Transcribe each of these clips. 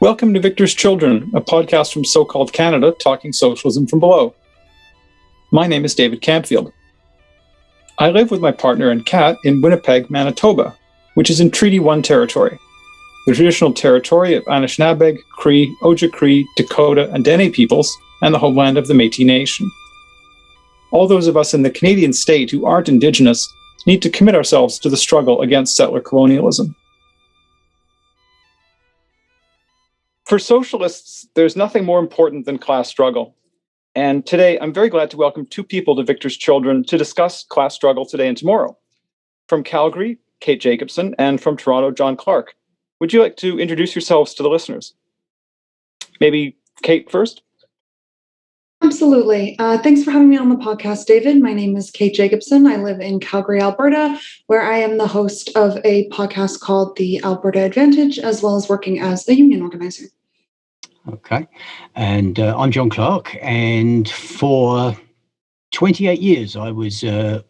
Welcome to Victor's Children, a podcast from so-called Canada talking socialism from below. My name is David Campfield. I live with my partner and cat in Winnipeg, Manitoba, which is in Treaty 1 territory, the traditional territory of Anishinaabeg, Cree, Ojibwe, Dakota, and Dene peoples, and the homeland of the Métis Nation. All those of us in the Canadian state who aren't Indigenous need to commit ourselves to the struggle against settler colonialism. For socialists, there's nothing more important than class struggle. And today, I'm very glad to welcome two people to Victor's Children to discuss class struggle today and tomorrow. From Calgary, Kate Jacobson, and from Toronto, John Clarke. Would you like to introduce yourselves to the listeners? Maybe Kate first? Absolutely. Thanks for having me on the podcast, David. My name is Kate Jacobson. I live in Calgary, Alberta, where I am the host of a podcast called the Alberta Advantage, as well as working as a union organizer. Okay. And I'm John Clarke. And for 28 years, I was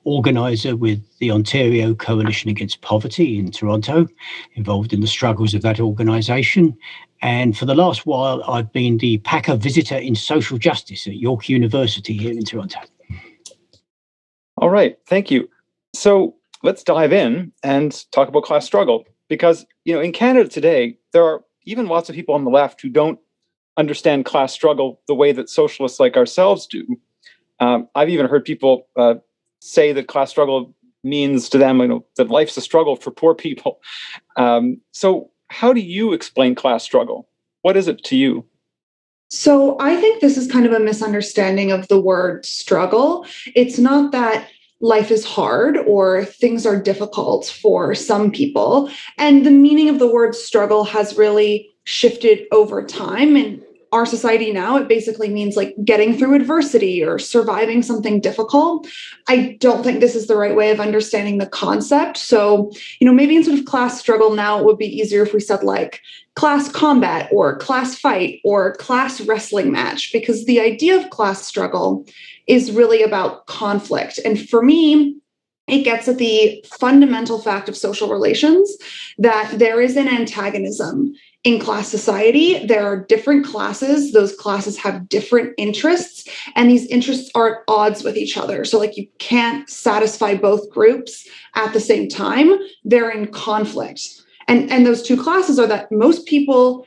organiser with the Ontario Coalition Against Poverty in Toronto, involved in the struggles of that organisation. And for the last while, I've been the Packer Visitor in Social Justice at York University here in Toronto. All right, thank you. So let's dive in and talk about class struggle. Because, in Canada today, there are even lots of people on the left who don't understand class struggle the way that socialists like ourselves do. I've even heard people say that class struggle means to them, that life's a struggle for poor people. So how do you explain class struggle? What is it to you? So I think this is kind of a misunderstanding of the word struggle. It's not that life is hard or things are difficult for some people. And the meaning of the word struggle has really shifted over time. In our society now, it basically means like getting through adversity or surviving something difficult. I don't think this is the right way of understanding the concept. So, maybe instead of class struggle now, it would be easier if we said like class combat or class fight or class wrestling match, because the idea of class struggle is really about conflict. And for me, it gets at the fundamental fact of social relations that there is an antagonism in class society. There are different classes. Those classes have different interests, and these interests are at odds with each other. So you can't satisfy both groups at the same time. They're in conflict. And those two classes are that most people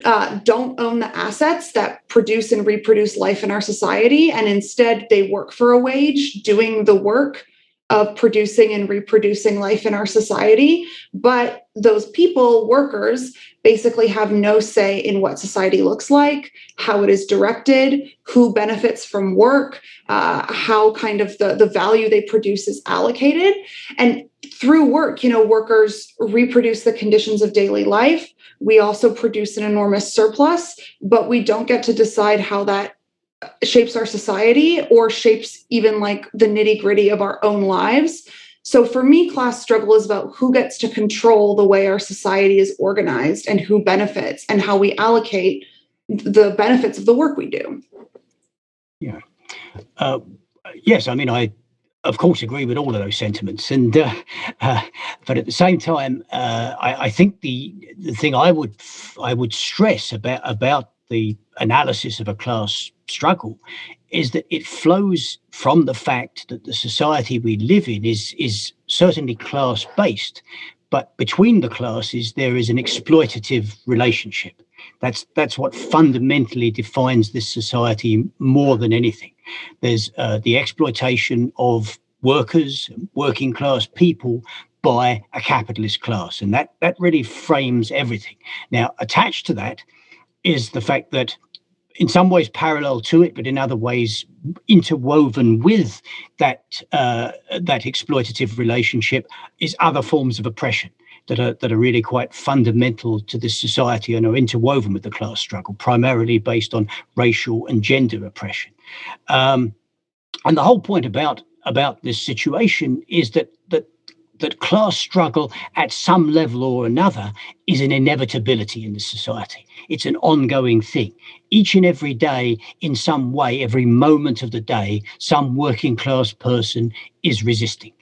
don't own the assets that produce and reproduce life in our society. And instead, they work for a wage doing the work of producing and reproducing life in our society. But those people, workers, basically have no say in what society looks like, how it is directed, who benefits from work, how kind of the value they produce is allocated. And through work, workers reproduce the conditions of daily life. We also produce an enormous surplus, but we don't get to decide how that shapes our society or shapes even like the nitty-gritty of our own lives. So for me, class struggle is about who gets to control the way our society is organized and who benefits and how we allocate the benefits of the work we do. Yeah. Yes, I of course agree with all of those sentiments, and but at the same time, I think the thing I would stress about the analysis of a class struggle is that it flows from the fact that the society we live in is certainly class-based, but between the classes there is an exploitative relationship. That's what fundamentally defines this society more than anything. There's the exploitation of workers, working class people by a capitalist class, and that really frames everything. Now, attached to that is the fact that in some ways parallel to it, but in other ways interwoven with that exploitative relationship is other forms of oppression that are really quite fundamental to this society and are interwoven with the class struggle, primarily based on racial and gender oppression. And the whole point about this situation is that class struggle at some level or another is an inevitability in this society. It's an ongoing thing. Each and every day, in some way, every moment of the day, some working class person is resisting.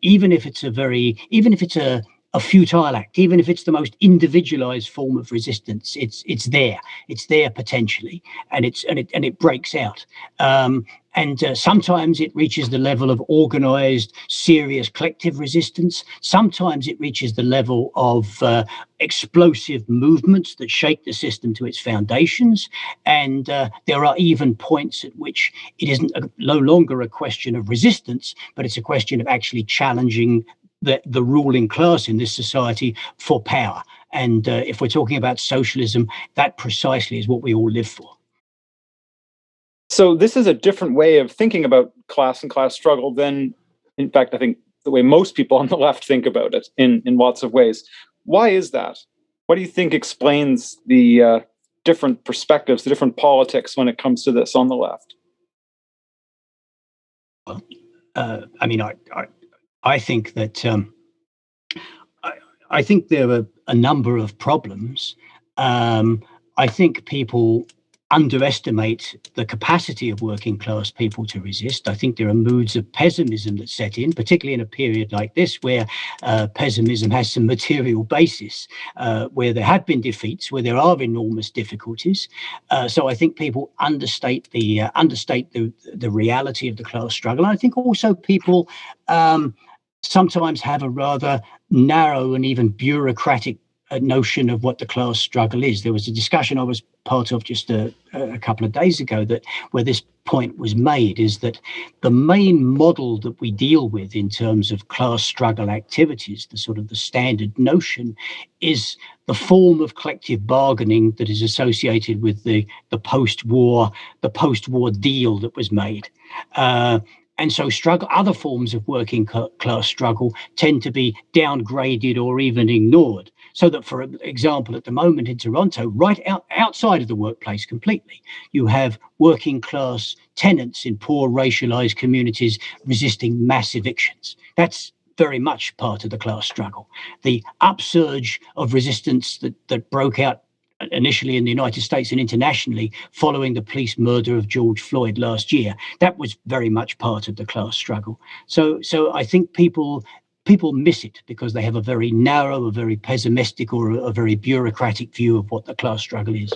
Even if it's a a futile act, even if it's the most individualized form of resistance. It's there potentially, and it breaks out. And sometimes it reaches the level of organized, serious collective resistance. Sometimes it reaches the level of explosive movements that shake the system to its foundations. And there are even points at which it isn't no longer a question of resistance, but it's a question of actually challenging the ruling class in this society for power. And if we're talking about socialism, that precisely is what we all live for. So this is a different way of thinking about class and class struggle than, in fact, I think the way most people on the left think about it in lots of ways. Why is that? What do you think explains the different perspectives, the different politics when it comes to this on the left? Well, I think that I think there are a number of problems. I think people underestimate the capacity of working class people to resist. I think there are moods of pessimism that set in, particularly in a period like this where pessimism has some material basis, where there have been defeats, where there are enormous difficulties. So I think people understate the reality of the class struggle. And I think also people sometimes have a rather narrow and even bureaucratic notion of what the class struggle is. There was a discussion I was part of just a couple of days ago where this point was made, is that the main model that we deal with in terms of class struggle activities, the sort of the standard notion, is the form of collective bargaining that is associated with the post-war deal that was made. And so other forms of working class struggle tend to be downgraded or even ignored. So that, for example, at the moment in Toronto, right outside of the workplace completely, you have working class tenants in poor racialized communities resisting mass evictions. That's very much part of the class struggle. The upsurge of resistance that broke out initially in the United States and internationally following the police murder of George Floyd last year, that was very much part of the class struggle. So I think people miss it because they have a very narrow, a very pessimistic, or a very bureaucratic view of what the class struggle is.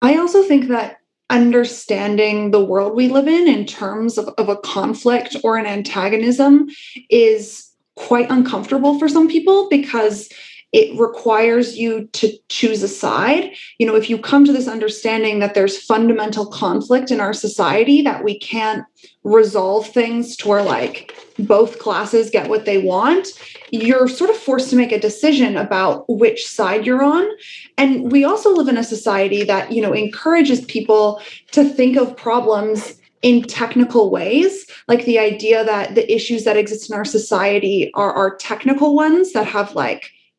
I also think that understanding the world we live in terms of a conflict or an antagonism is quite uncomfortable for some people because it requires you to choose a side. If you come to this understanding that there's fundamental conflict in our society, that we can't resolve things to where both classes get what they want, you're sort of forced to make a decision about which side you're on. And we also live in a society that, encourages people to think of problems in technical ways, like the idea that the issues that exist in our society are technical ones that have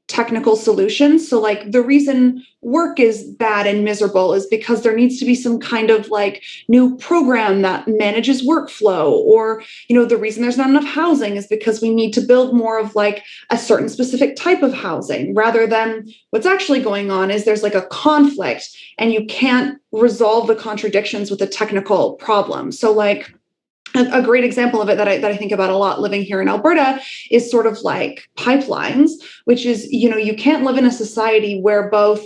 technical solutions. So the reason work is bad and miserable is because there needs to be some kind of new program that manages workflow, or the reason there's not enough housing is because we need to build more of a certain specific type of housing, rather than what's actually going on is there's a conflict and you can't resolve the contradictions with a technical problem. So a great example of it that I think about a lot living here in Alberta is sort of pipelines, which is, you can't live in a society where both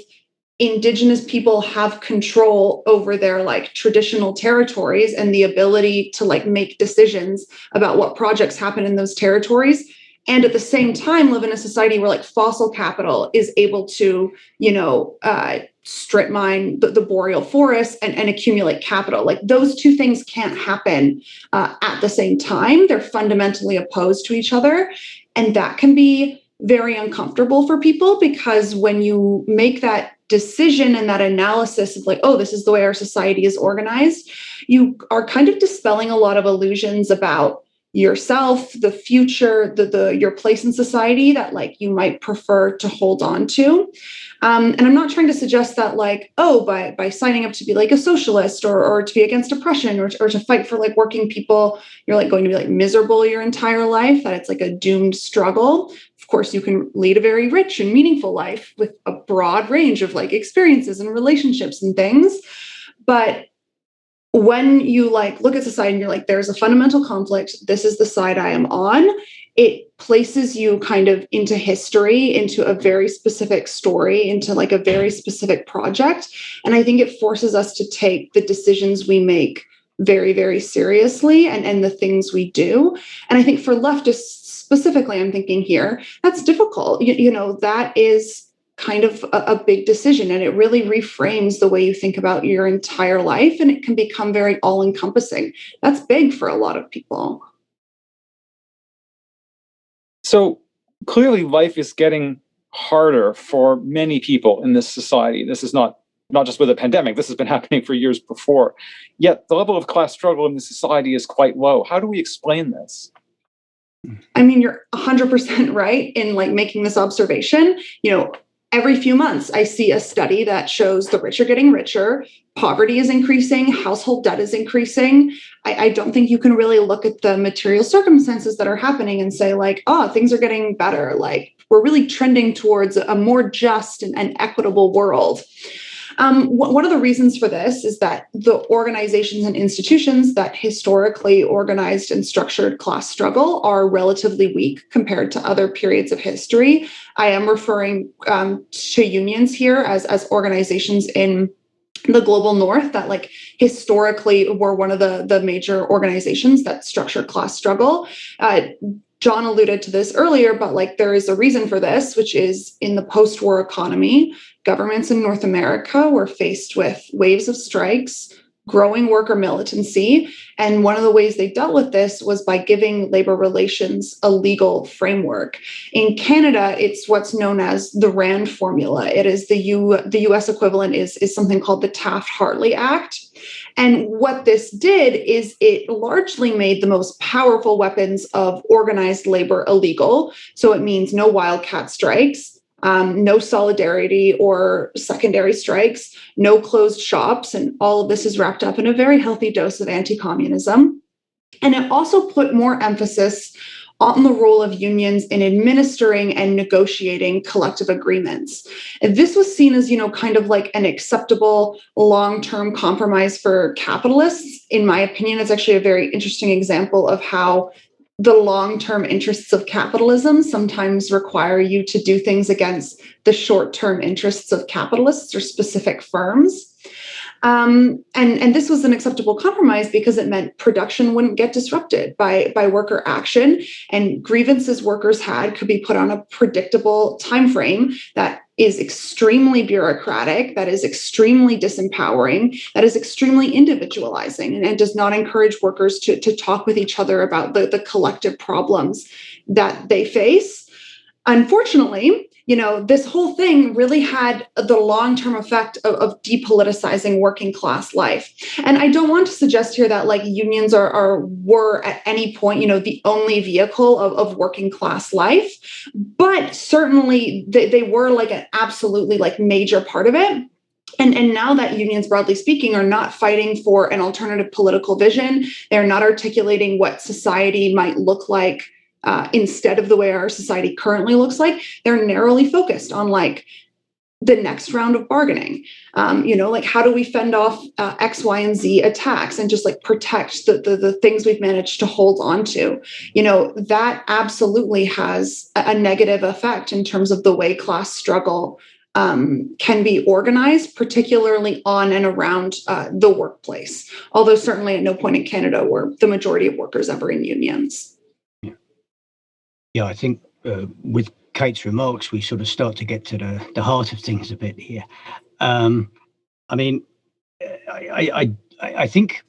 Indigenous people have control over their traditional territories and the ability to make decisions about what projects happen in those territories, and at the same time live in a society where fossil capital is able to, strip mine the boreal forests and accumulate capital. Those two things can't happen at the same time. They're fundamentally opposed to each other. And that can be very uncomfortable for people, because when you make that decision and that analysis of oh, this is the way our society is organized, you are kind of dispelling a lot of illusions about yourself, the future, your place in society that you might prefer to hold on to. And I'm not trying to suggest that by signing up to be a socialist or to be against oppression or to fight for working people, you're going to be miserable your entire life, that it's a doomed struggle. Of course, you can lead a very rich and meaningful life with a broad range of experiences and relationships and things. But when you like look at society and you're like, there's a fundamental conflict, this is the side I am on, it places you kind of into history, into a very specific story, into like a very specific project. And I think it forces us to take the decisions we make very, very seriously, and the things we do. And I think for leftists specifically, I'm thinking here, that's difficult. That is kind of a big decision, and it really reframes the way you think about your entire life, and it can become very all-encompassing. That's big for a lot of people. So clearly life is getting harder for many people in this society. This is not just with a pandemic. This has been happening for years before. Yet the level of class struggle in the society is quite low. How do we explain this? I mean, you're 100% right in like making this observation. Every few months, I see a study that shows the rich are getting richer, poverty is increasing, household debt is increasing. I don't think you can really look at the material circumstances that are happening and say like, oh, things are getting better. Like we're really trending towards a more just and equitable world. One of the reasons for this is that the organizations and institutions that historically organized and structured class struggle are relatively weak compared to other periods of history. I am referring to unions here as organizations in the global north that like historically were one of the major organizations that structure class struggle. John alluded to this earlier, but like there is a reason for this, which is in the post-war economy, governments in North America were faced with waves of strikes, growing worker militancy. And one of the ways they dealt with this was by giving labor relations a legal framework. In Canada, it's what's known as the RAND formula. It is the US equivalent is something called the Taft-Hartley Act. And what this did is it largely made the most powerful weapons of organized labor illegal. So it means no wildcat strikes, no solidarity or secondary strikes, no closed shops. And all of this is wrapped up in a very healthy dose of anti-communism. And it also put more emphasis on the role of unions in administering and negotiating collective agreements. And this was seen as, kind of like an acceptable long-term compromise for capitalists. In my opinion, it's actually a very interesting example of how the long-term interests of capitalism sometimes require you to do things against the short-term interests of capitalists or specific firms. And this was an acceptable compromise because it meant production wouldn't get disrupted by worker action, and grievances workers had could be put on a predictable time frame that is extremely bureaucratic, that is extremely disempowering, that is extremely individualizing, and does not encourage workers to talk with each other about the collective problems that they face. Unfortunately, this whole thing really had the long-term effect of depoliticizing working class life. And I don't want to suggest here that like unions were at any point, the only vehicle of working class life, but certainly they were like an absolutely like major part of it. And now that unions, broadly speaking, are not fighting for an alternative political vision, they're not articulating what society might look like instead of the way our society currently looks like. They're narrowly focused on like the next round of bargaining. Like how do we fend off X, Y, and Z attacks and just like protect the things we've managed to hold on to. That absolutely has a negative effect in terms of the way class struggle can be organized, particularly on and around the workplace. Although certainly at no point in Canada were the majority of workers ever in unions. Yeah, I think with Kate's remarks, we sort of start to get to the heart of things a bit here. I think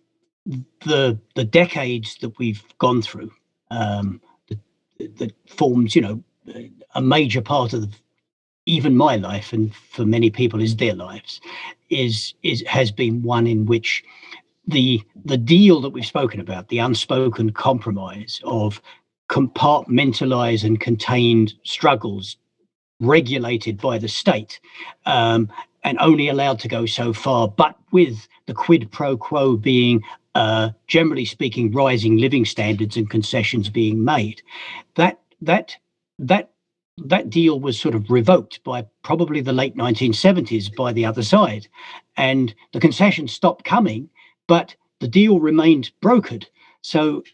the decades that we've gone through that forms, a major part of even my life, and for many people is their lives, has been one in which the deal that we've spoken about, the unspoken compromise of compartmentalized and contained struggles regulated by the state and only allowed to go so far, but with the quid pro quo being, generally speaking, rising living standards and concessions being made. That deal was sort of revoked by probably the late 1970s by the other side, and the concessions stopped coming, but the deal remained brokered. So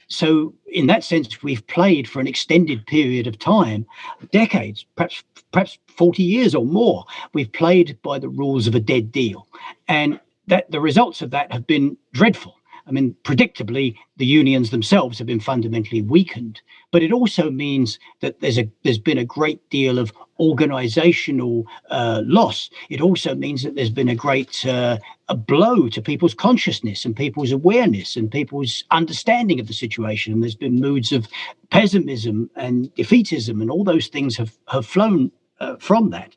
in that sense, we've played for an extended period of time, decades, perhaps 40 years or more. We've played by the rules of a dead deal, and that the results of that have been dreadful. I mean, predictably, the unions themselves have been fundamentally weakened, but it also means that there's been a great deal of organizational loss. It also means that there's been a great a blow to people's consciousness and people's awareness and people's understanding of the situation. And there's been moods of pessimism and defeatism, and all those things have flown from that.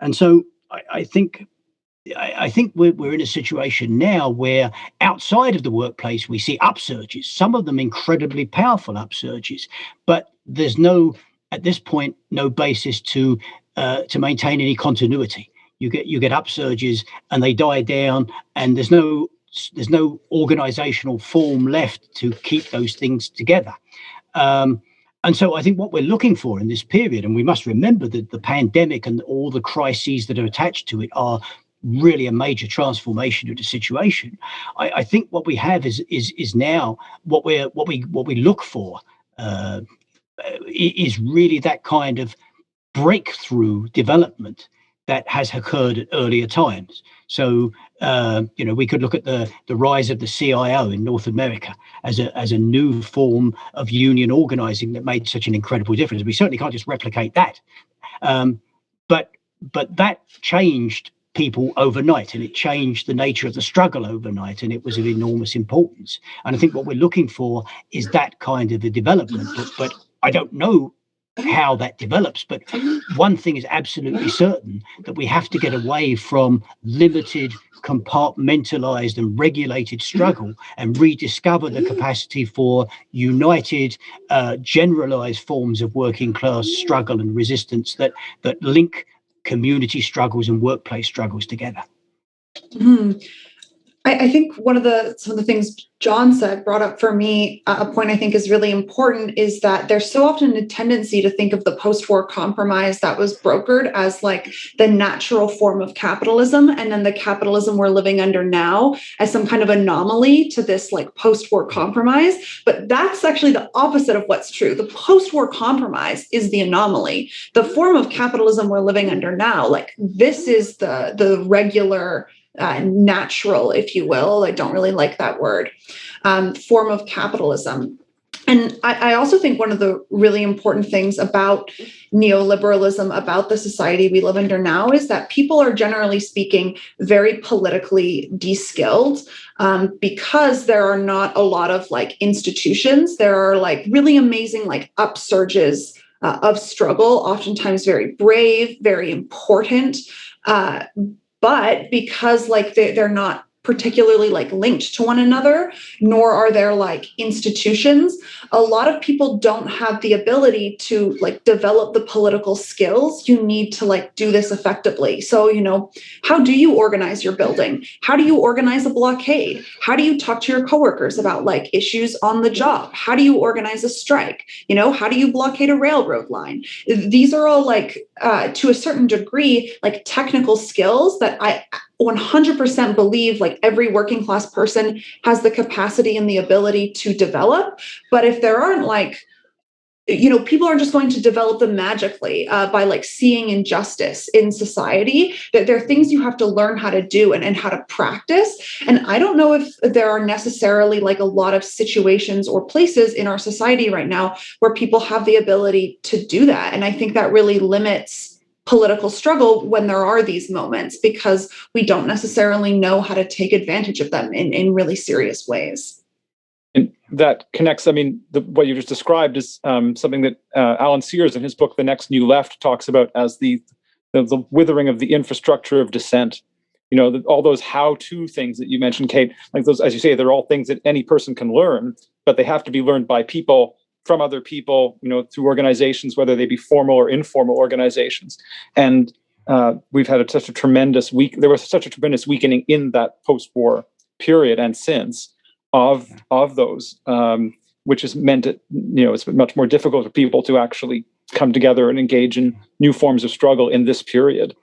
And so I think we're in a situation now where outside of the workplace we see upsurges, some of them incredibly powerful upsurges, but there's at this point no basis to maintain any continuity. You get upsurges and they die down, and there's no organizational form left to keep those things together. And so I think what we're looking for in this period, and we must remember that the pandemic and all the crises that are attached to it are really a major transformation of the situation. I think what we have is now what we look for is really that kind of breakthrough development that has occurred at earlier times. So we could look at the rise of the CIO in North America as a new form of union organizing that made such an incredible difference. We certainly can't just replicate that, but that changed people overnight, and it changed the nature of the struggle overnight, and it was of enormous importance. And I think what we're looking for is that kind of a development, but I don't know how that develops. But one thing is absolutely certain, that we have to get away from limited, compartmentalized and regulated struggle and rediscover the capacity for united, generalized forms of working class struggle and resistance that link community struggles and workplace struggles together. Mm-hmm. I think some of the things John said brought up for me a point I think is really important, is that there's so often a tendency to think of the post-war compromise that was brokered as like the natural form of capitalism, and then the capitalism we're living under now as some kind of anomaly to this like post-war compromise. But that's actually the opposite of what's true. The post-war compromise is the anomaly. The form of capitalism we're living under now, like this is the regular, natural, if you will, I don't really like that word, form of capitalism. And I also think one of the really important things about neoliberalism, about the society we live under now, is that people are generally speaking very politically de-skilled, because there are not a lot of like institutions. There are like really amazing like upsurges of struggle, oftentimes very brave, very important, but because like they're not particularly like linked to one another, nor are there like institutions, a lot of people don't have the ability to like develop the political skills you need to like do this effectively. So, how do you organize your building? How do you organize a blockade? How do you talk to your coworkers about like issues on the job? How do you organize a strike? How do you blockade a railroad line? These are all like, to a certain degree, like technical skills that I 100% believe like every working class person has the capacity and the ability to develop. But if there aren't like, people aren't just going to develop them magically by like seeing injustice in society. That there are things you have to learn how to do and how to practice. And I don't know if there are necessarily like a lot of situations or places in our society right now where people have the ability to do that. And I think that really limits political struggle when there are these moments, because we don't necessarily know how to take advantage of them in really serious ways. And that connects, what you just described is something that Alan Sears in his book, The Next New Left, talks about as the withering of the infrastructure of dissent. All those how-to things that you mentioned, Kate, like those, as you say, they're all things that any person can learn, but they have to be learned by people, from other people, through organizations, whether they be formal or informal organizations. And we've had such a tremendous weakening in that post-war period and since of those, which has meant that, it's been much more difficult for people to actually come together and engage in new forms of struggle in this period.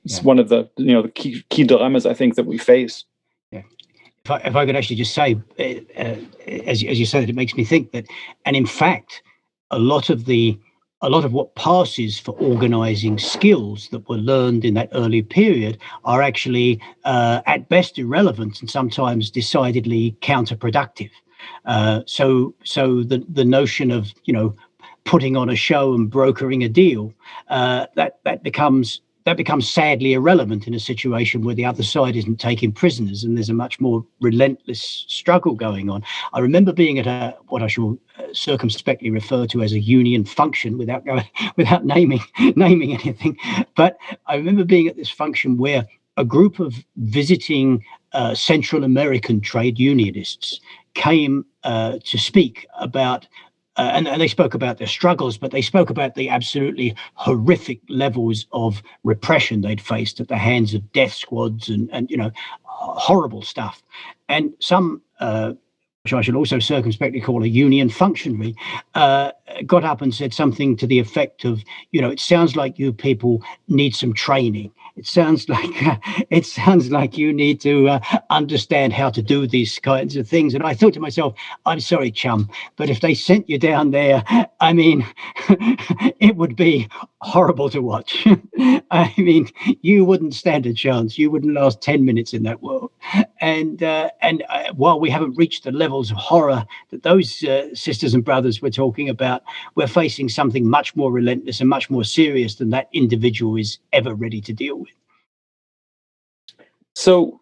It's one of the, the key dilemmas I think that we face. Yeah. if I could actually just say, as you said, it makes me think that, and in fact, a lot of what passes for organizing skills that were learned in that early period are actually at best irrelevant and sometimes decidedly counterproductive. So the notion of putting on a show and brokering a deal that becomes sadly irrelevant in a situation where the other side isn't taking prisoners and there's a much more relentless struggle going on. I remember being at what I shall circumspectly refer to as a union function without naming anything. But I remember being at this function where a group of visiting Central American trade unionists came to speak about and they spoke about their struggles, but they spoke about the absolutely horrific levels of repression they'd faced at the hands of death squads and horrible stuff. And some, which I should also circumspectly call a union functionary, got up and said something to the effect of, it sounds like you people need some training. It sounds like you need to understand how to do these kinds of things. And I thought to myself, I'm sorry, chum, but if they sent you down there, I mean, it would be horrible to watch. I mean, you wouldn't stand a chance. You wouldn't last 10 minutes in that world. And while we haven't reached the levels of horror that those sisters and brothers were talking about, we're facing something much more relentless and much more serious than that individual is ever ready to deal with. So,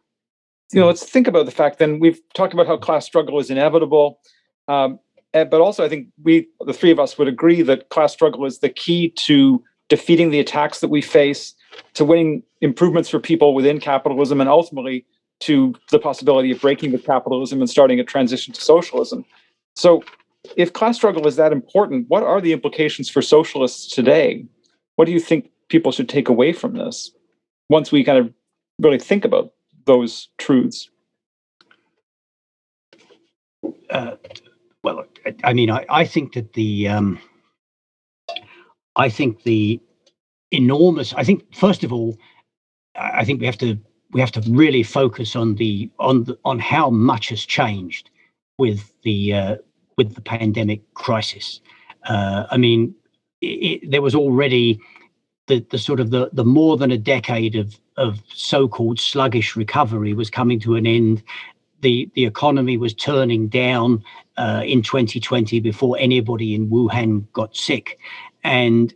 let's think about the fact then we've talked about how class struggle is inevitable. But also I think the three of us would agree that class struggle is the key to defeating the attacks that we face, to winning improvements for people within capitalism, and ultimately to the possibility of breaking with capitalism and starting a transition to socialism. So if class struggle is that important, what are the implications for socialists today? What do you think people should take away from this once we kind of really think about those truths? Well, I mean, I think that first of all, I think we have to really focus on how much has changed with the pandemic crisis. I mean, there was already the sort of the more than a decade of so-called sluggish recovery was coming to an end. The economy was turning down in 2020 before anybody in Wuhan got sick, and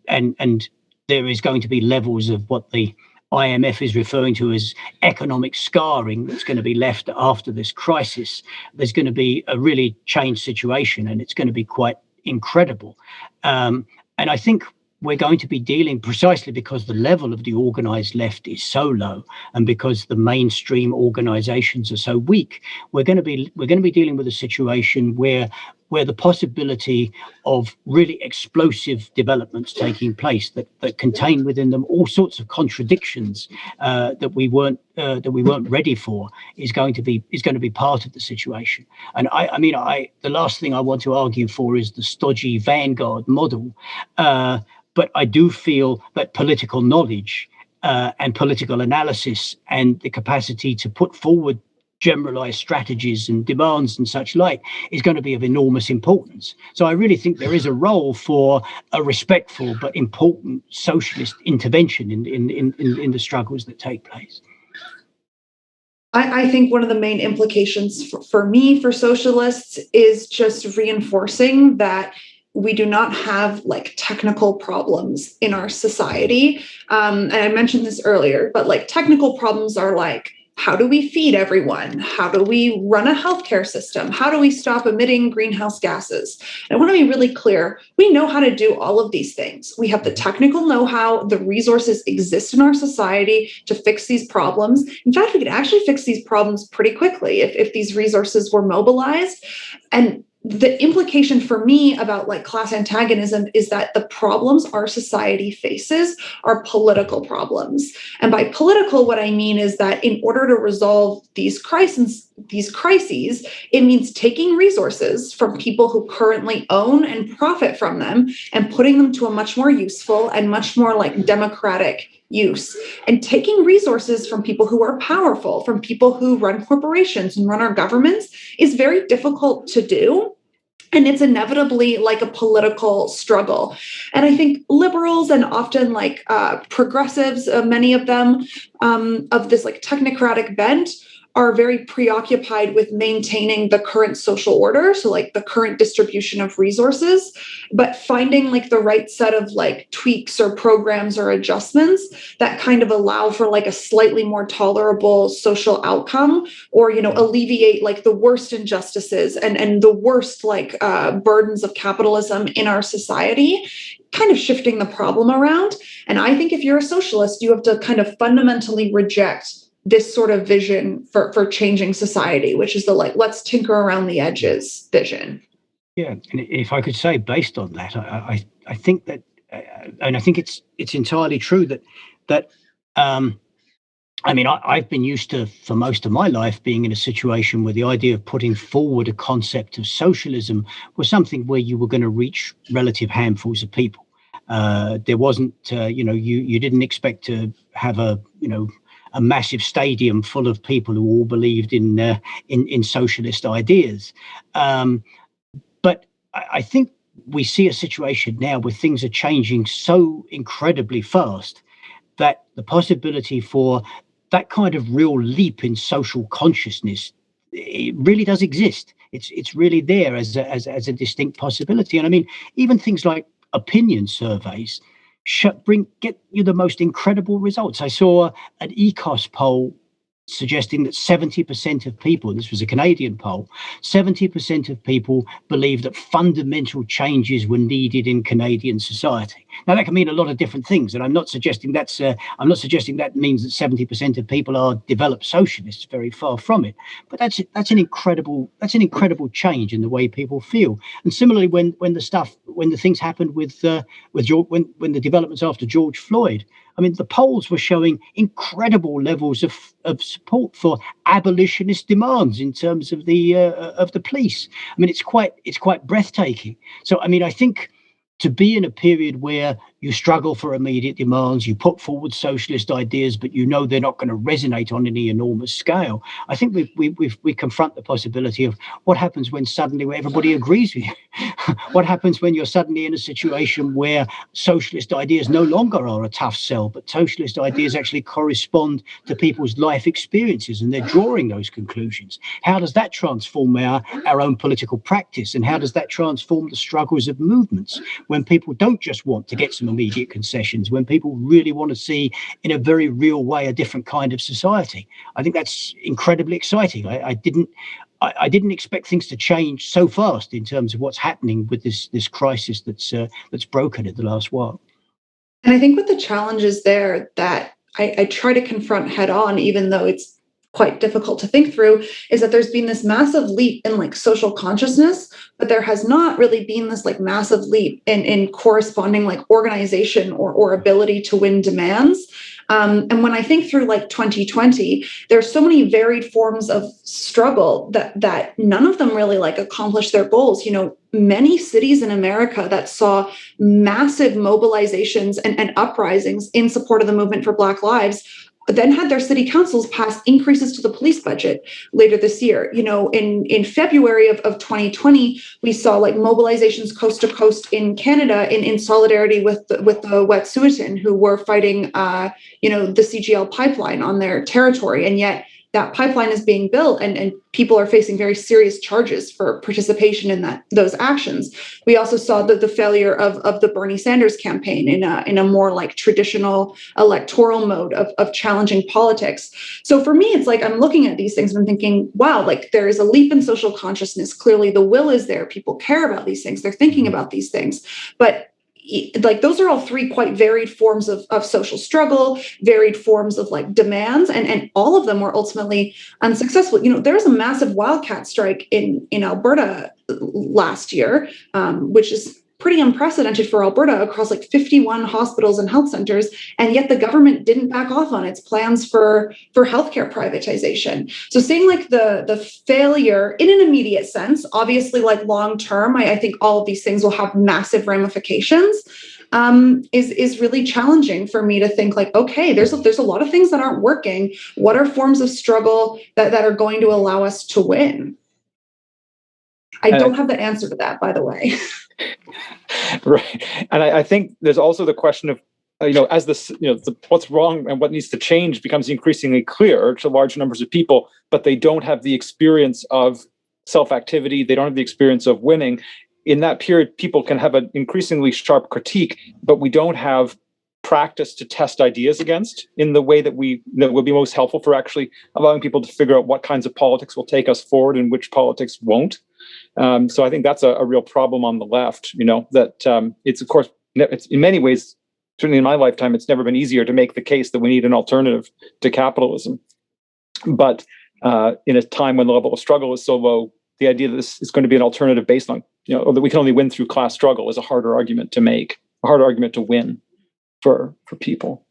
there is going to be levels of what the IMF is referring to as economic scarring that's going to be left after this crisis. There's going to be a really changed situation, and it's going to be quite incredible. And I think we're going to be dealing, precisely because the level of the organized left is so low and because the mainstream organizations are so weak, we're going to be dealing with a situation where the possibility of really explosive developments taking place that contain within them all sorts of contradictions that we weren't ready for is going to be part of the situation. And I mean, the last thing I want to argue for is the stodgy vanguard model. But I do feel that political knowledge and political analysis and the capacity to put forward generalized strategies and demands and such like is going to be of enormous importance. So I really think there is a role for a respectful but important socialist intervention in the struggles that take place. I think one of the main implications for me, for socialists, is just reinforcing that we do not have like technical problems in our society. And I mentioned this earlier, but like technical problems are like, how do we feed everyone? How do we run a healthcare system? How do we stop emitting greenhouse gases? And I want to be really clear. We know how to do all of these things. We have the technical know-how, the resources exist in our society to fix these problems. In fact, we could actually fix these problems pretty quickly if these resources were mobilized. And the implication for me about like class antagonism is that the problems our society faces are political problems. And by political, what I mean is that in order to resolve these crises, it means taking resources from people who currently own and profit from them and putting them to a much more useful and much more like democratic use. And taking resources from people who are powerful, from people who run corporations and run our governments, is very difficult to do. And it's inevitably like a political struggle. And I think liberals and often like progressives, many of them of this like technocratic bent, are very preoccupied with maintaining the current social order, so like the current distribution of resources, but finding like the right set of like tweaks or programs or adjustments that kind of allow for like a slightly more tolerable social outcome, or alleviate like the worst injustices and the worst like burdens of capitalism in our society, kind of shifting the problem around. And I think if you're a socialist, you have to kind of fundamentally reject this sort of vision for changing society, which is the like, let's tinker around the edges vision. Yeah, and if I could say, based on that, I think that, and I think it's entirely true that I mean, I've been used to, for most of my life, being in a situation where the idea of putting forward a concept of socialism was something where you were going to reach relative handfuls of people. There wasn't, you didn't expect to have a massive stadium full of people who all believed in socialist ideas. But I think we see a situation now where things are changing so incredibly fast that the possibility for that kind of real leap in social consciousness, it really does exist. It's really there as a distinct possibility. And I mean, even things like opinion surveys get you the most incredible results. I saw an ECOS poll suggesting that 70% of people, this was a Canadian poll, 70% of people believe that fundamental changes were needed in Canadian society. Now, that can mean a lot of different things, and I'm not suggesting that means that 70% of people are developed socialists. Very far from it. But that's an incredible change in the way people feel. And similarly, when the things happened when the developments after George Floyd, I mean, the polls were showing incredible levels of support for abolitionist demands in terms of the police. I mean, it's quite breathtaking. So, I mean, I think to be in a period where you struggle for immediate demands, you put forward socialist ideas, but you know they're not going to resonate on any enormous scale. I think we confront the possibility of what happens when suddenly everybody agrees with you. What happens when you're suddenly in a situation where socialist ideas no longer are a tough sell, but socialist ideas actually correspond to people's life experiences and they're drawing those conclusions? How does that transform our own political practice? And how does that transform the struggles of movements when people don't just want to get some immediate concessions, when people really want to see in a very real way a different kind of society? I think that's incredibly exciting. I didn't expect things to change so fast in terms of what's happening with this crisis that's broken in the last while. And I think what the challenge is there that I try to confront head on, even though it's quite difficult to think through, is that there's been this massive leap in like social consciousness, but there has not really been this like massive leap in corresponding like organization or ability to win demands. And when I think through like 2020, there's so many varied forms of struggle that none of them really like accomplish their goals. Many cities in America that saw massive mobilizations and uprisings in support of the movement for Black lives then had their city councils pass increases to the police budget later this year. In February of 2020, we saw like mobilizations coast to coast in Canada in solidarity with the Wet'suwet'en, who were fighting, the CGL pipeline on their territory. And yet that pipeline is being built and people are facing very serious charges for participation in those actions. We also saw the failure of the Bernie Sanders campaign in a more like traditional electoral mode of challenging politics. So for me, it's like I'm looking at these things and I'm thinking, wow, like there is a leap in social consciousness. Clearly the will is there. People care about these things. They're thinking about these things. But like those are all three quite varied forms of social struggle, varied forms of like demands, and all of them were ultimately unsuccessful. There was a massive wildcat strike in Alberta last year, which is pretty unprecedented for Alberta, across like 51 hospitals and health centers, and yet the government didn't back off on its plans for healthcare privatization. So seeing like the failure in an immediate sense, obviously like long term, I think all of these things will have massive ramifications. is really challenging for me to think like, okay, there's a lot of things that aren't working. What are forms of struggle that are going to allow us to win? I don't have the answer to that, by the way. Right. And I think there's also the question of, as this, what's wrong and what needs to change becomes increasingly clear to large numbers of people, but they don't have the experience of self-activity. They don't have the experience of winning. In that period, people can have an increasingly sharp critique, but we don't have practice to test ideas against in the way that will be most helpful for actually allowing people to figure out what kinds of politics will take us forward and which politics won't. So I think that's a real problem on the left, that it's, of course, it's in many ways, certainly in my lifetime, it's never been easier to make the case that we need an alternative to capitalism. But in a time when the level of struggle is so low, the idea that this is going to be an alternative based on, or that we can only win through class struggle is a harder argument to make, a harder argument to win for people.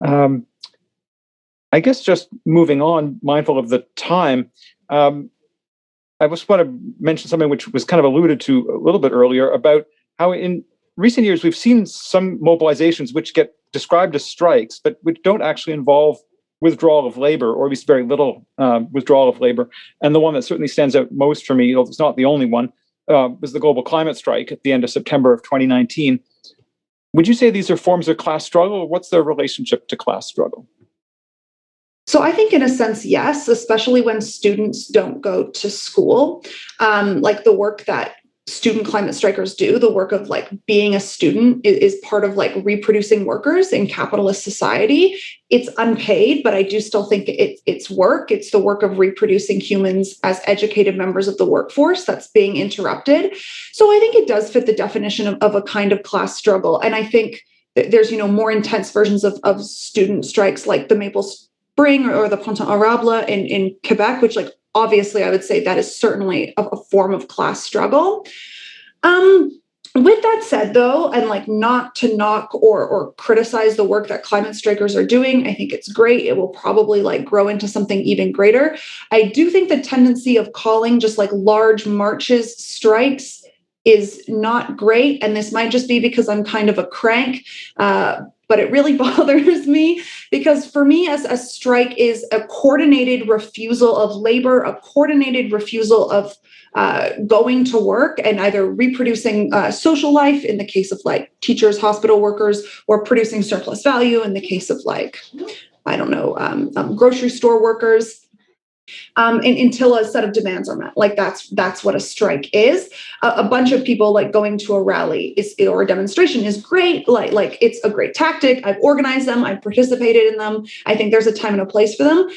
I guess just moving on, mindful of the time, I just want to mention something which was kind of alluded to a little bit earlier about how in recent years we've seen some mobilizations which get described as strikes, but which don't actually involve withdrawal of labor, or at least very little withdrawal of labor. And the one that certainly stands out most for me, although it's not the only one, was the global climate strike at the end of September of 2019. Would you say these are forms of class struggle, or what's their relationship to class struggle? So I think in a sense, yes, especially when students don't go to school, like the work that student climate strikers do, the work of like being a student is part of like reproducing workers in capitalist society. It's unpaid, but I do still think it's work. It's the work of reproducing humans as educated members of the workforce that's being interrupted. So I think it does fit the definition of a kind of class struggle. And I think there's, more intense versions of student strikes like the Maple Spring or the Printemps Érable in Quebec, which like obviously I would say that is certainly a form of class struggle. With that said, though, and like not to knock or criticize the work that climate strikers are doing, I think it's great. It will probably like grow into something even greater. I do think the tendency of calling just like large marches strikes is not great. And this might just be because I'm kind of a crank, but it really bothers me because for me, as a strike is a coordinated refusal of labor, a coordinated refusal of going to work and either reproducing social life in the case of like teachers, hospital workers, or producing surplus value in the case of like, I don't know, grocery store workers. Until a set of demands are met. Like that's what a strike is. A bunch of people like going to a rally or a demonstration is great. Like it's a great tactic. I've organized them. I've participated in them. I think there's a time and a place for them.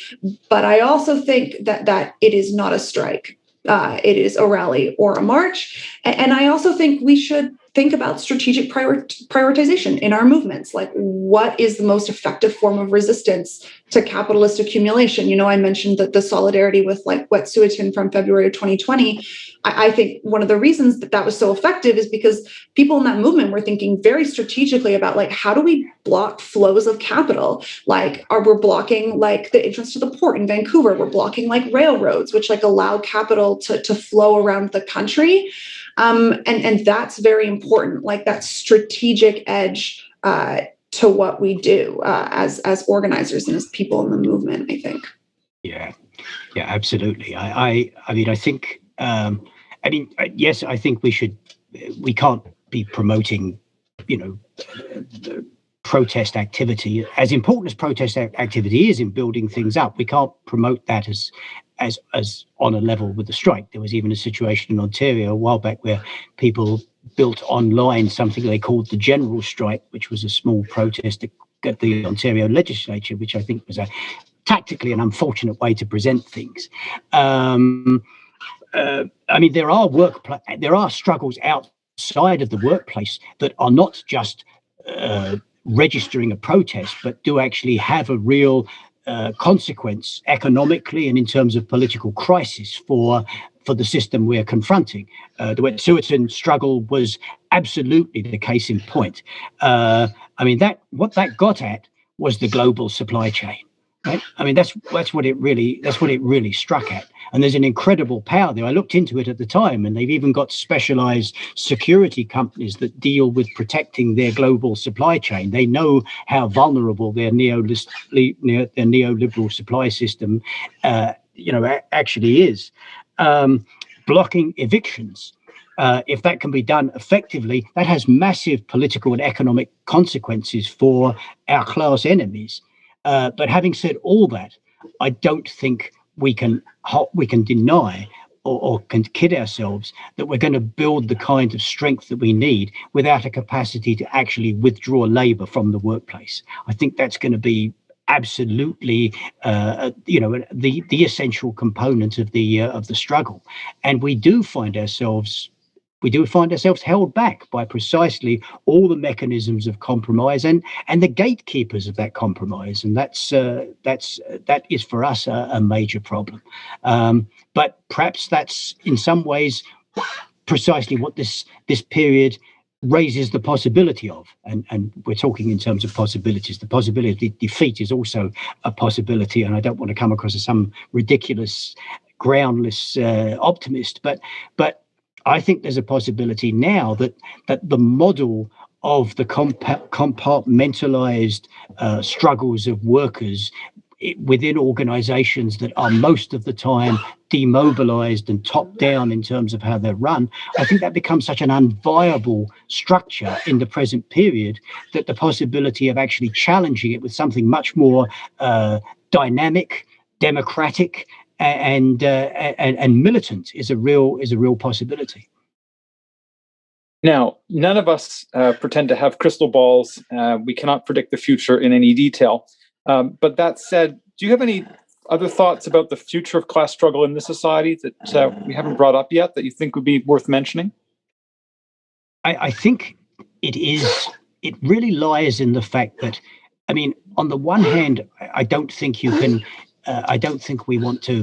But I also think that it is not a strike. It is a rally or a march. And I also think we should think about strategic prioritization in our movements. Like, what is the most effective form of resistance to capitalist accumulation? I mentioned that the solidarity with like Wet'suwet'en from February of 2020. I think one of the reasons that was so effective is because people in that movement were thinking very strategically about like, how do we block flows of capital? Like, we're blocking like the entrance to the port in Vancouver. We're blocking like railroads, which like allow capital to flow around the country. And that's very important, like that strategic edge to what we do as organizers and as people in the movement, I think. Yeah, absolutely. I mean, I think, yes, I think we can't be promoting, protest activity. As important as protest activity is in building things up, we can't promote that as on a level with the strike. There was even a situation in Ontario a while back where people built online something they called the General Strike, which was a small protest at the Ontario legislature, which I think was tactically an unfortunate way to present things. I mean, there are struggles outside of the workplace that are not just registering a protest, but do actually have a real consequence economically and in terms of political crisis for the system we're confronting. The Wet'suwet'en struggle was absolutely the case in point. I mean, what that got at was the global supply chain. Right? I mean, that's what it really struck at. And there's an incredible power there. I looked into it at the time, and they've even got specialized security companies that deal with protecting their global supply chain. They know how vulnerable their neoliberal supply system, actually is. Blocking evictions. If that can be done effectively, that has massive political and economic consequences for our class enemies. But having said all that, I don't think we can deny or can kid ourselves that we're going to build the kind of strength that we need without a capacity to actually withdraw labor from the workplace. I think that's going to be absolutely, the essential component of the struggle, and we do find ourselves held back by precisely all the mechanisms of compromise and the gatekeepers of that compromise, and that is for us a major problem. But perhaps that's in some ways precisely what this period raises the possibility of, and we're talking in terms of possibilities. The possibility of defeat is also a possibility, and I don't want to come across as some ridiculous, groundless optimist, but I think there's a possibility now that the model of the compartmentalized struggles of workers within organizations that are most of the time demobilized and top down in terms of how they're run, I think that becomes such an unviable structure in the present period that the possibility of actually challenging it with something much more dynamic, democratic, and militant is a real possibility. Now, none of us pretend to have crystal balls. We cannot predict the future in any detail. But that said, do you have any other thoughts about the future of class struggle in this society that we haven't brought up yet that you think would be worth mentioning? I think it really lies in the fact that, I mean, on the one hand, I don't think you can. I don't think we want to.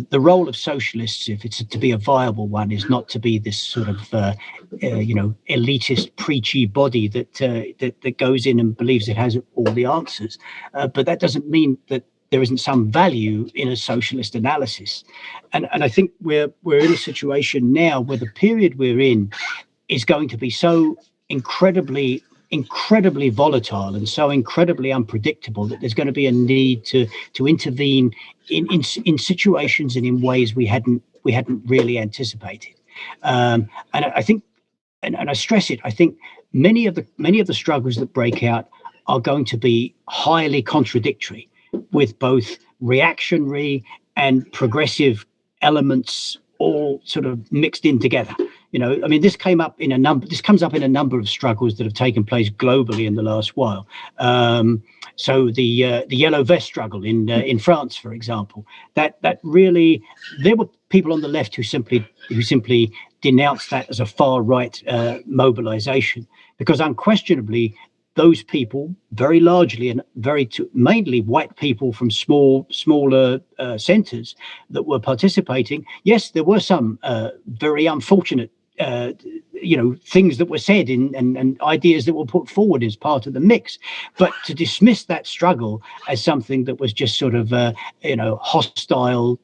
The role of socialists, if it's to be a viable one, is not to be this sort of, elitist, preachy body that goes in and believes it has all the answers. But that doesn't mean that there isn't some value in a socialist analysis. And I think we're in a situation now where the period we're in is going to be so incredibly volatile and so incredibly unpredictable that there's going to be a need to intervene in situations and in ways we hadn't really anticipated. And I think, and I stress it, I think many of the struggles that break out are going to be highly contradictory, with both reactionary and progressive elements all sort of mixed in together. I mean, this comes up in a number of struggles that have taken place globally in the last while. So the yellow vest struggle in France, for example, that really, there were people on the left who simply denounced that as a far right mobilization, because unquestionably those people, very largely and mainly white people from smaller centres that were participating. Yes, there were some very unfortunate things that were said and ideas that were put forward as part of the mix, but to dismiss that struggle as something that was just sort of hostile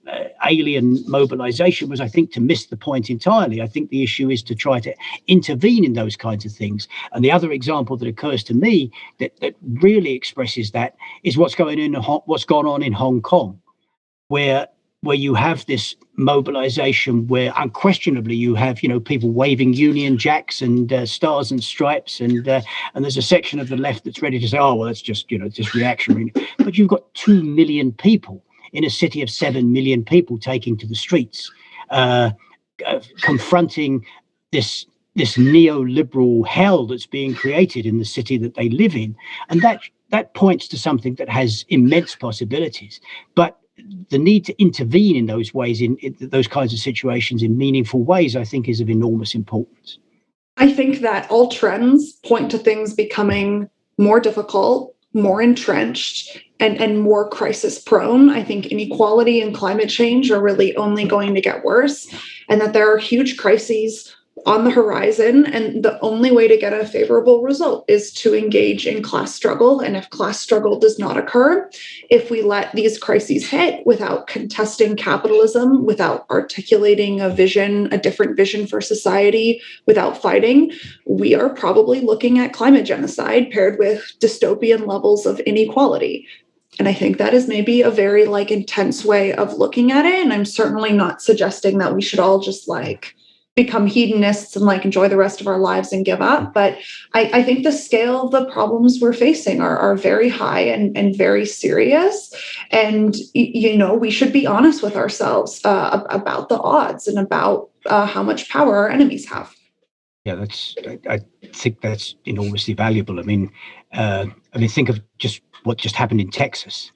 alien mobilization was, I think, to miss the point entirely. I think the issue is to try to intervene in those kinds of things. And the other example that occurs to me that really expresses that is what's gone on in Hong Kong, where you have this mobilization where unquestionably you have people waving Union Jacks and stars and stripes, and there's a section of the left that's ready to say, oh well, it's just just reactionary. But you've got 2 million people in a city of 7 million people taking to the streets, confronting this neoliberal hell that's being created in the city that they live in, and that points to something that has immense possibilities. But the need to intervene in those ways, in those kinds of situations, in meaningful ways, I think is of enormous importance. I think that all trends point to things becoming more difficult, more entrenched, and more crisis prone. I think inequality and climate change are really only going to get worse, and that there are huge crises on the horizon, and the only way to get a favorable result is to engage in class struggle. And if class struggle does not occur, if we let these crises hit without contesting capitalism, without articulating a vision, a different vision for society, without fighting, we are probably looking at climate genocide paired with dystopian levels of inequality. And I think that is maybe a very like intense way of looking at it. And I'm certainly not suggesting that we should all just like become hedonists and like enjoy the rest of our lives and give up. But I think the scale of the problems we're facing are very high and very serious. And, we should be honest with ourselves about the odds and about how much power our enemies have. Yeah, I think that's enormously valuable. I mean, think of just what just happened in Texas,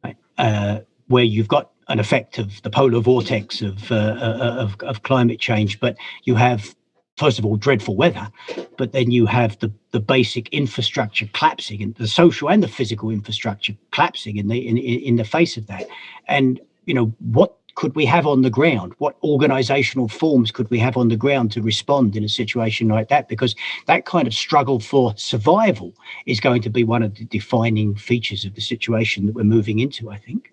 right? Where you've got an effect of the polar vortex of climate change, but you have, first of all, dreadful weather, but then you have the basic infrastructure collapsing, and the social and the physical infrastructure collapsing in the face of that. And what could we have on the ground? What organizational forms could we have on the ground to respond in a situation like that? Because that kind of struggle for survival is going to be one of the defining features of the situation that we're moving into, I think.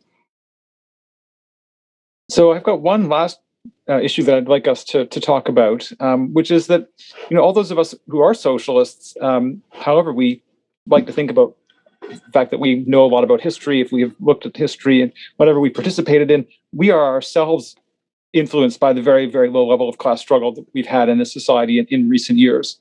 So I've got one last issue that I'd like us to talk about, which is that, all those of us who are socialists, however we like to think about the fact that we know a lot about history, if we have looked at history and whatever we participated in, we are ourselves influenced by the very, very low level of class struggle that we've had in this society in recent years.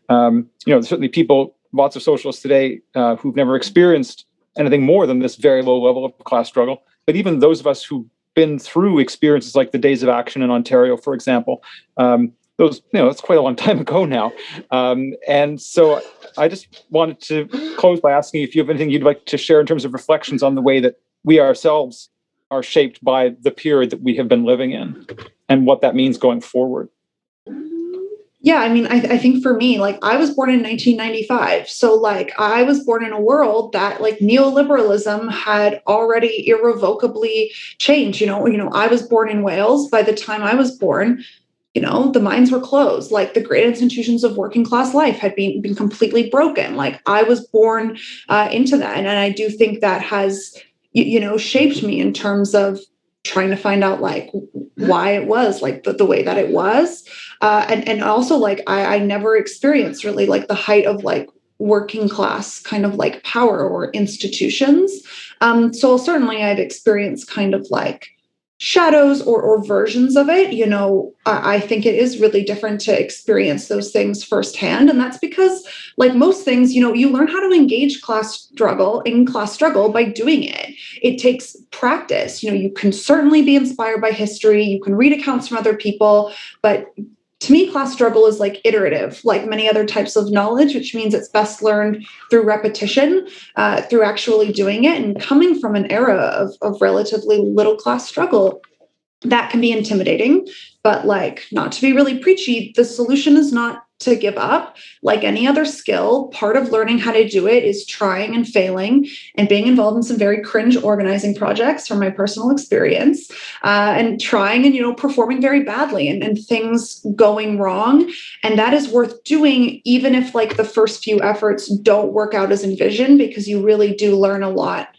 Certainly lots of socialists today who've never experienced anything more than this very low level of class struggle. But even those of us who've been through experiences like the Days of Action in Ontario, for example, that's quite a long time ago now. And so I just wanted to close by asking if you have anything you'd like to share in terms of reflections on the way that we ourselves are shaped by the period that we have been living in and what that means going forward. Yeah, I think for me, like, I was born in 1995. So like I was born in a world that like neoliberalism had already irrevocably changed. I was born in Wales. By the time I was born, the mines were closed. Like the great institutions of working class life had been completely broken. Like I was born into that. And I do think that has, shaped me in terms of trying to find out like why it was like the way that it was. And also like I never experienced really like the height of like working class kind of like power or institutions. So certainly I've experienced kind of like shadows or versions of it. I think it is really different to experience those things firsthand. And that's because like most things, you learn how to engage class struggle by doing it. It takes practice. You can certainly be inspired by history. You can read accounts from other people, but to me, class struggle is like iterative, like many other types of knowledge, which means it's best learned through repetition, through actually doing it. And coming from an era of relatively little class struggle, that can be intimidating. But like, not to be really preachy, the solution is not to give up. Like any other skill, part of learning how to do it is trying and failing and being involved in some very cringe organizing projects from my personal experience, and trying and, performing very badly and things going wrong. And that is worth doing, even if like the first few efforts don't work out as envisioned, because you really do learn a lot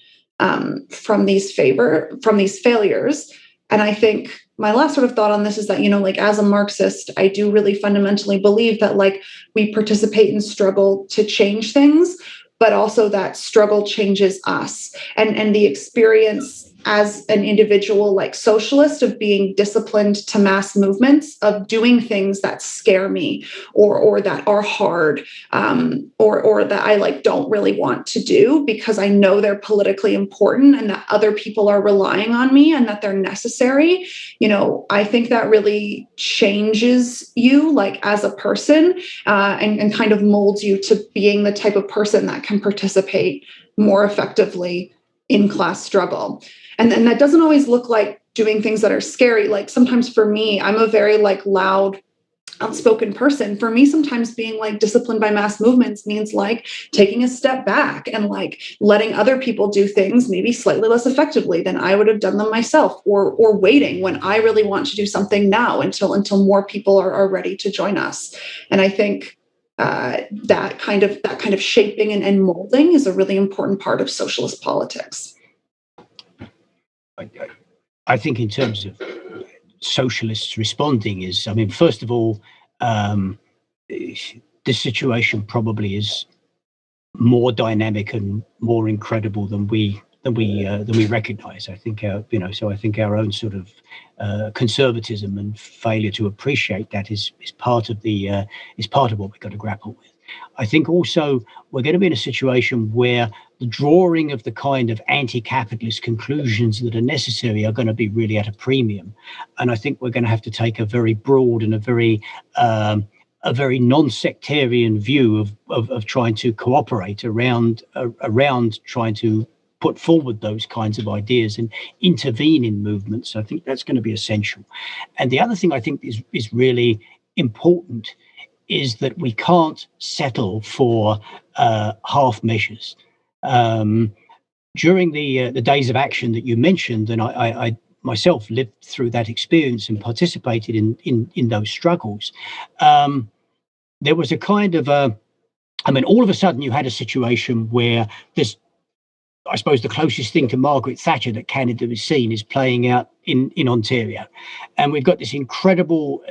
from these failures. And I think my last sort of thought on this is that, like as a Marxist, I do really fundamentally believe that like we participate in struggle to change things, but also that struggle changes us. And the experience as an individual, like socialist, of being disciplined to mass movements, of doing things that scare me or that are hard, or that I like don't really want to do because I know they're politically important and that other people are relying on me and that they're necessary. I think that really changes you like as a person, and kind of molds you to being the type of person that can participate more effectively in class struggle. And that doesn't always look like doing things that are scary. Like sometimes for me, I'm a very like loud outspoken person. For me, sometimes being like disciplined by mass movements means like taking a step back and like letting other people do things maybe slightly less effectively than I would have done them myself, or waiting when I really want to do something now until more people are ready to join us. And I think that kind of shaping and molding is a really important part of socialist politics. I think in terms of socialists responding is, I mean, first of all, the situation probably is more dynamic and more incredible than we recognise. I think so I think our own sort of conservatism and failure to appreciate that is part of what we've got to grapple with. I think also we're going to be in a situation where the drawing of the kind of anti-capitalist conclusions that are necessary are going to be really at a premium. And I think we're going to have to take a very broad and a very non-sectarian view of trying to cooperate around trying to put forward those kinds of ideas and intervene in movements. I think that's going to be essential. And the other thing I think is really important is that we can't settle for half measures. During the days of action that you mentioned, and I myself lived through that experience and participated in those struggles, there was a kind of all of a sudden you had a situation where this, I suppose the closest thing to Margaret Thatcher that Canada has seen is playing out in Ontario. And we've got this incredible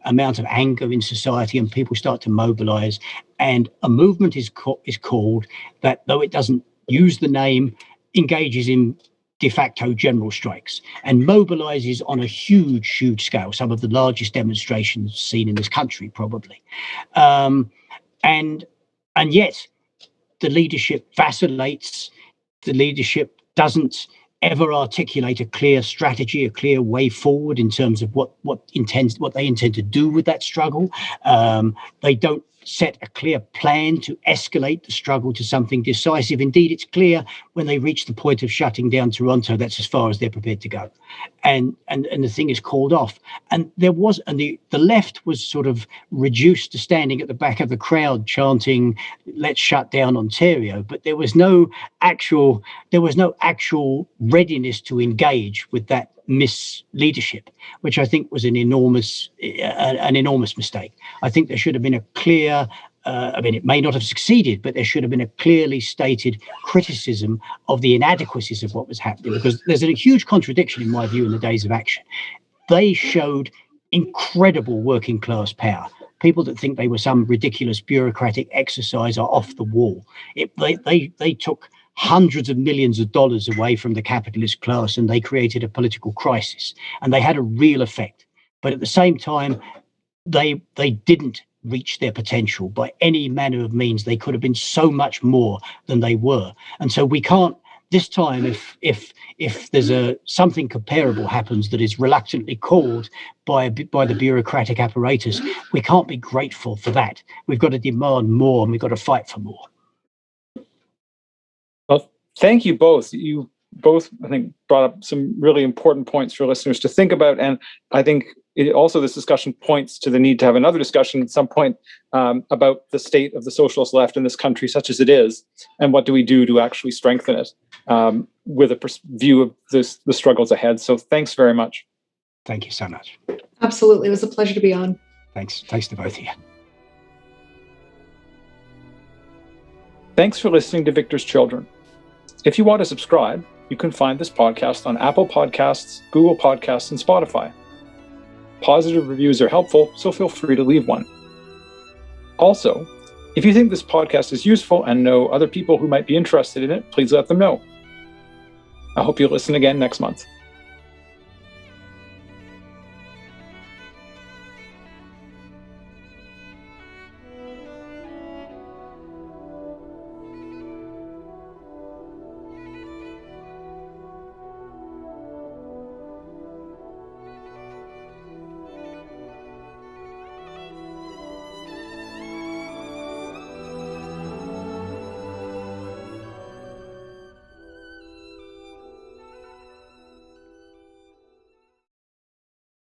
amount of anger in society, and people start to mobilize. And a movement is called that, though it doesn't use the name, engages in de facto general strikes and mobilizes on a huge scale, some of the largest demonstrations seen in this country, probably. And yet the leadership vacillates. The leadership doesn't ever articulate a clear strategy, a clear way forward in terms of what they intend to do with that struggle. They don't set a clear plan to escalate the struggle to something decisive. Indeed, it's clear when they reach the point of shutting down Toronto, that's as far as they're prepared to go. And the thing is called off. And the left was sort of reduced to standing at the back of the crowd chanting, "Let's shut down Ontario." But there was no actual readiness to engage with that misleadership, which I think was an enormous mistake. I think there should have been a clear, it may not have succeeded, but there should have been a clearly stated criticism of the inadequacies of what was happening, because there's a huge contradiction, in my view, in the days of action. They showed incredible working class power. People that think they were some ridiculous bureaucratic exercise are off the wall. They took hundreds of millions of dollars away from the capitalist class, and they created a political crisis, and they had a real effect. But at the same time, they didn't reach their potential by any manner of means. They could have been so much more than they were. And so we can't, this time, if there's something comparable happens that is reluctantly called by the bureaucratic apparatus, we can't be grateful for that. We've got to demand more, and we've got to fight for more. Well, thank you both. You both, I think, brought up some really important points for listeners to think about. And I think this discussion points to the need to have another discussion at some point about the state of the socialist left in this country, such as it is, and what do we do to actually strengthen it with a view of the struggles ahead. So thanks very much. Thank you so much. Absolutely. It was a pleasure to be on. Thanks to both of you. Thanks for listening to Victor's Children. If you want to subscribe, you can find this podcast on Apple Podcasts, Google Podcasts, and Spotify. Positive reviews are helpful, so feel free to leave one. Also, if you think this podcast is useful and know other people who might be interested in it, please let them know. I hope you'll listen again next month.